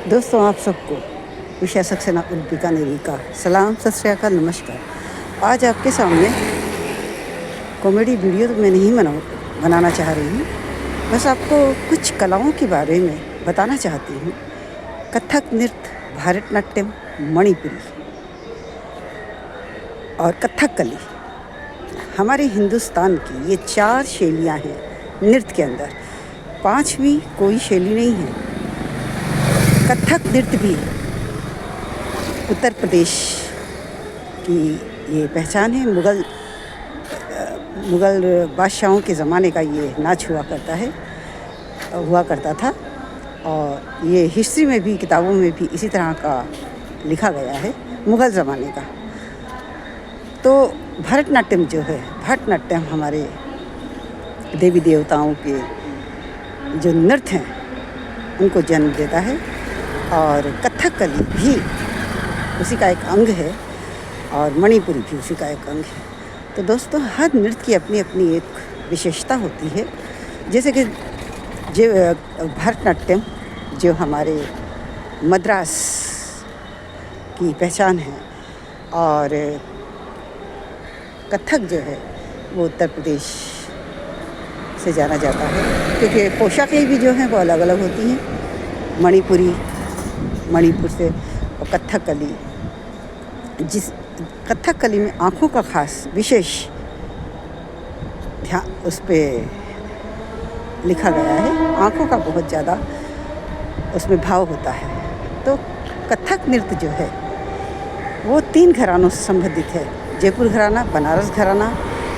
दोस्तों, आप सबको विषय सक्सेना उद्दीका नेरी का सलाम, सत श्री अकाल, नमस्कार। आज आपके सामने कॉमेडी वीडियो तो मैं नहीं बनाना चाह रही हूँ, बस आपको कुछ कलाओं के बारे में बताना चाहती हूँ। कथक नृत्य, भारतनाट्यम, मणिपुरी और कथकली, हमारे हिंदुस्तान की ये 4 शैलियाँ हैं नृत्य के अंदर। 5वीं कोई शैली नहीं है। कथक नृत्य भी उत्तर प्रदेश की ये पहचान है। मुग़ल बादशाहों के ज़माने का ये नाच हुआ करता था और ये हिस्ट्री में भी, किताबों में भी इसी तरह का लिखा गया है, मुग़ल ज़माने का। तो भरतनाट्यम जो है, भरतनाट्यम हमारे देवी देवताओं के जो नृत्य हैं उनको जन्म देता है और कथकली भी उसी का एक अंग है और मणिपुरी भी उसी का एक अंग है। तो दोस्तों, हर नृत्य की अपनी अपनी एक विशेषता होती है। जैसे कि जो भरतनाट्यम जो हमारे मद्रास की पहचान है और कथक जो है वो उत्तर प्रदेश से जाना जाता है, क्योंकि पोशाकें भी जो हैं वो अलग अलग होती हैं। मणिपुर से, और कथकली में आँखों का खास विशेष ध्यान उस पर लिखा गया है। आँखों का बहुत ज़्यादा उसमें भाव होता है। तो कथक नृत्य जो है वो 3 घरानों से संबंधित है: जयपुर घराना, बनारस घराना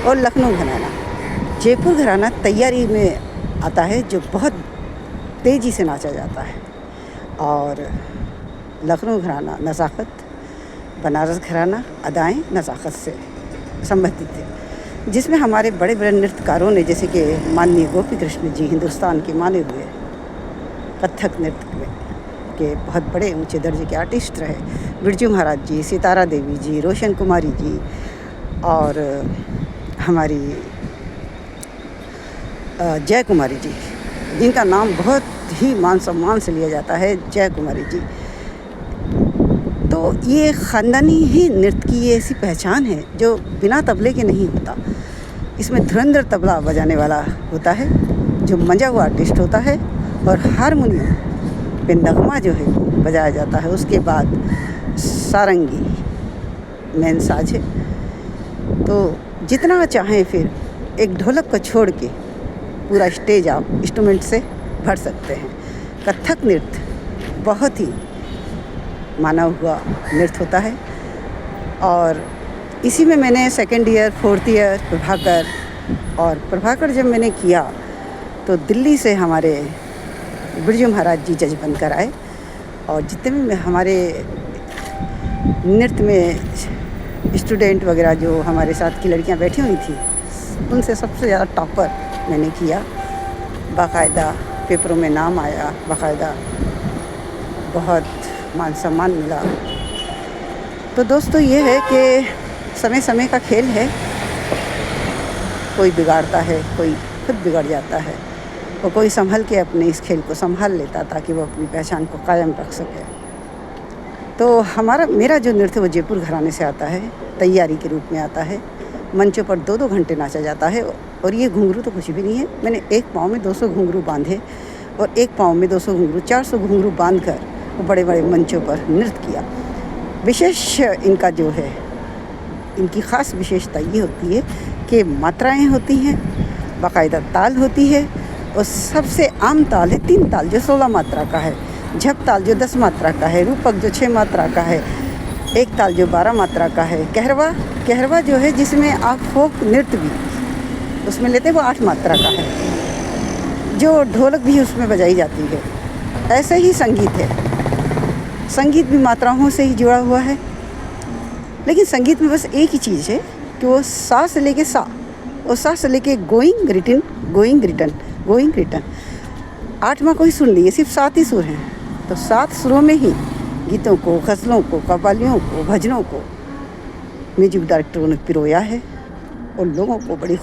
और लखनऊ घराना। जयपुर घराना तैयारी में आता है, जो बहुत तेज़ी से नाचा जाता है, और लखनऊ घराना नज़ाकत, बनारस घराना अदाएँ नज़ाकत से संबंधित है, जिसमें हमारे बड़े बड़े नृत्यकारों ने, जैसे कि माननीय गोपी कृष्ण जी, हिंदुस्तान के माने हुए कथक नृत्य में के बहुत बड़े ऊंचे दर्जे के आर्टिस्ट रहे। बिरजू महाराज जी, सितारा देवी जी, रोशन कुमारी जी और हमारी जय कुमारी जी, जिनका नाम बहुत ही मान सम्मान से लिया जाता है, जय कुमारी जी। तो ये ख़ानदानी ही नृत्य की ये ऐसी पहचान है जो बिना तबले के नहीं होता। इसमें धुरंधर तबला बजाने वाला होता है जो मंजा हुआ आर्टिस्ट होता है, और हारमोनियम पे नगमा जो है बजाया जाता है। उसके बाद सारंगी मेन साज है। तो जितना चाहें फिर एक ढोलक को छोड़ के पूरा स्टेज आप इंस्ट्रूमेंट से भर सकते हैं। कथक नृत्य बहुत ही माना हुआ नृत्य होता है, और इसी में मैंने 2nd year 4th year Prabhakar जब मैंने किया तो दिल्ली से हमारे बिरजू महाराज जी जज बनकर आए, और जितने भी हमारे नृत्य में स्टूडेंट वगैरह जो हमारे साथ की लड़कियां बैठी हुई थी, उनसे सबसे ज़्यादा टॉपर मैंने किया। बाकायदा पेपरों में नाम आया, बाकायदा बहुत मान सम्मान मिला। तो दोस्तों, ये है कि समय समय का खेल है। कोई बिगाड़ता है, कोई खुद बिगड़ जाता है, और कोई संभल के अपने इस खेल को संभाल लेता ताकि वो अपनी पहचान को कायम रख सके। तो मेरा जो नृत्य वो जयपुर घराने से आता है, तैयारी के रूप में आता है। मंचों पर 2-2 घंटे नाचा जाता है, और ये घुंघरू तो कुछ भी नहीं है। मैंने एक पाँव में 200 घुंघरू बांधे और एक पाँव में 200 घुंघरू, 400 घुंघरू बांध कर वो बड़े बड़े मंचों पर नृत्य किया। विशेष इनका जो है, इनकी ख़ास विशेषता ये होती है कि मात्राएं होती हैं, बाकायदा ताल होती है, और सबसे आम ताल है 3 ताल जो 16 मात्रा का है, झप ताल जो 10 मात्रा का है, रूपक जो 6 मात्रा का है, एक ताल जो 12 मात्रा का है, कहरवा जो है जिसमें आप फोक नृत्य भी उसमें लेते हैं, वो 8 मात्रा का है, जो ढोलक भी उसमें बजाई जाती है। ऐसे ही संगीत है, संगीत भी मात्राओं से ही जुड़ा हुआ है, लेकिन संगीत में बस एक ही चीज़ है कि वो सा से लेके सा, और सा से लेके गोइंग रिटर्न 8वां कोई सुर नहीं है, सिर्फ 7 ही सुर हैं। तो 7 सुरों में ही गीतों को, गज़लों को, कव्वालियों को, भजनों को म्यूजिक डायरेक्टरों ने पिरोया है, और लोगों को बड़ी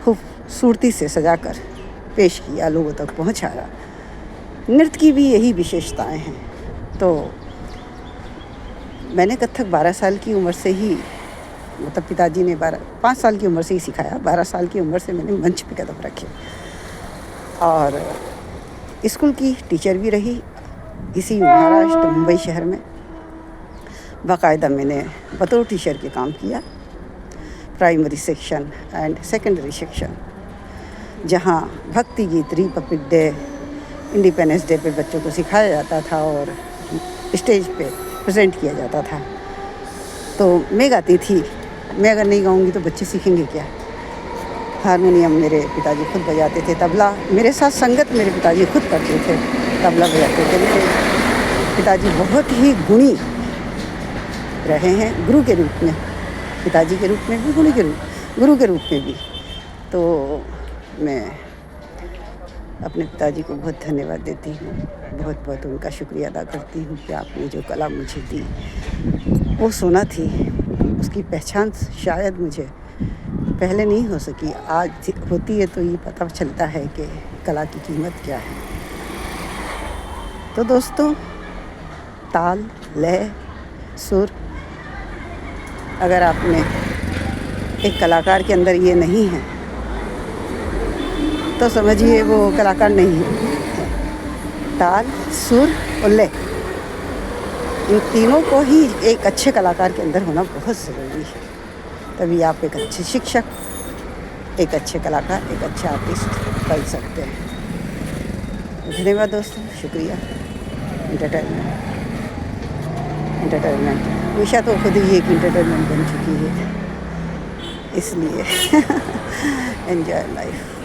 खूबसूरती से सजाकर पेश किया, लोगों तक पहुँचाया। नृत्य की भी यही विशेषताएं हैं। तो मैंने कथक 12 साल की उम्र से ही, मतलब पिताजी ने 5 साल की उम्र से ही सिखाया। 12 साल की उम्र से मैंने मंच पे कदम रखे और स्कूल की टीचर भी रही इसी महाराष्ट्र मुंबई शहर में। बाकायदा मैंने बतौर टीचर के काम किया, primary section and secondary section, जहाँ भक्ति गीत, रिपब्लिक डे, इंडिपेंडेंस डे पे बच्चों को सिखाया जाता था और स्टेज पे प्रेजेंट किया जाता था। तो मैं गाती थी। मैं अगर नहीं गाऊंगी तो बच्चे सीखेंगे क्या। हारमोनियम मेरे पिताजी खुद बजाते थे, तबला मेरे साथ संगत मेरे पिताजी खुद करते थे, तबला बजाते थे। मेरे पिताजी बहुत ही गुणी रहे हैं, गुरु के रूप में, पिताजी के रूप में भी, गुरु के रूप में भी। तो मैं अपने पिताजी को बहुत धन्यवाद देती हूँ, बहुत बहुत उनका शुक्रिया अदा करती हूँ कि आपने जो कला मुझे दी वो सोना थी, उसकी पहचान शायद मुझे पहले नहीं हो सकी, आज होती है तो ये पता चलता है कि कला की कीमत क्या है। तो दोस्तों, ताल, लय, सुर, अगर आपने एक कलाकार के अंदर ये नहीं है तो समझिए वो कलाकार नहीं है। ताल, सुर और लय, इन तीनों को ही एक अच्छे कलाकार के अंदर होना बहुत ज़रूरी है। तभी आप एक अच्छे शिक्षक, एक अच्छे कलाकार, एक अच्छे आर्टिस्ट बन सकते हैं। धन्यवाद दोस्तों, शुक्रिया। एंटरटेनमेंट हमेशा तो खुद ही एक एंटरटेनमेंट बन चुकी है, इसलिए एंजॉय लाइफ।